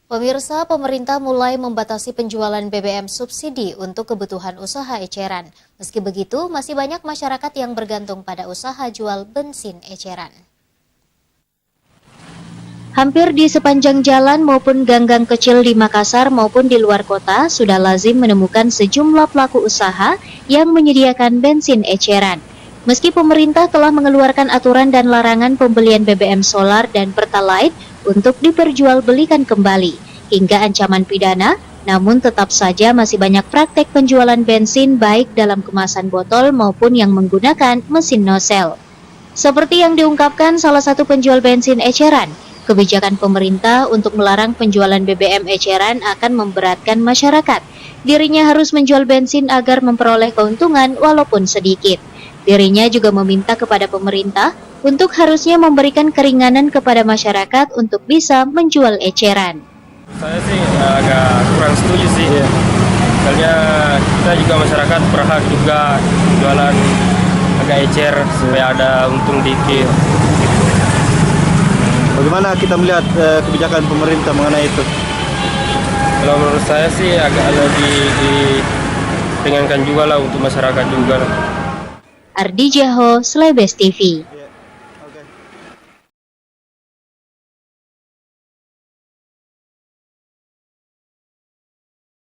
Pemirsa, pemerintah mulai membatasi penjualan BBM subsidi untuk kebutuhan usaha eceran. Meski begitu, masih banyak masyarakat yang bergantung pada usaha jual bensin eceran. Hampir di sepanjang jalan maupun gang-gang kecil di Makassar maupun di luar kota, sudah lazim menemukan sejumlah pelaku usaha yang menyediakan bensin eceran. Meski pemerintah telah mengeluarkan aturan dan larangan pembelian BBM solar dan Pertalite untuk diperjualbelikan kembali, hingga ancaman pidana, namun tetap saja masih banyak praktek penjualan bensin baik dalam kemasan botol maupun yang menggunakan mesin nozzle. Seperti yang diungkapkan salah satu penjual bensin eceran, kebijakan pemerintah untuk melarang penjualan BBM eceran akan memberatkan masyarakat. Dirinya harus menjual bensin agar memperoleh keuntungan walaupun sedikit. Dirinya juga meminta kepada pemerintah untuk harusnya memberikan keringanan kepada masyarakat untuk bisa menjual eceran. Saya sih agak kurang setuju sih. Soalnya kita juga masyarakat berhak juga jualan agak ecer supaya ada untung dikit. Bagaimana kita melihat kebijakan pemerintah mengenai itu? Kalau menurut saya sih agak lebih diringankan juga lah untuk masyarakat juga. Ardi Jaho, Slebes TV.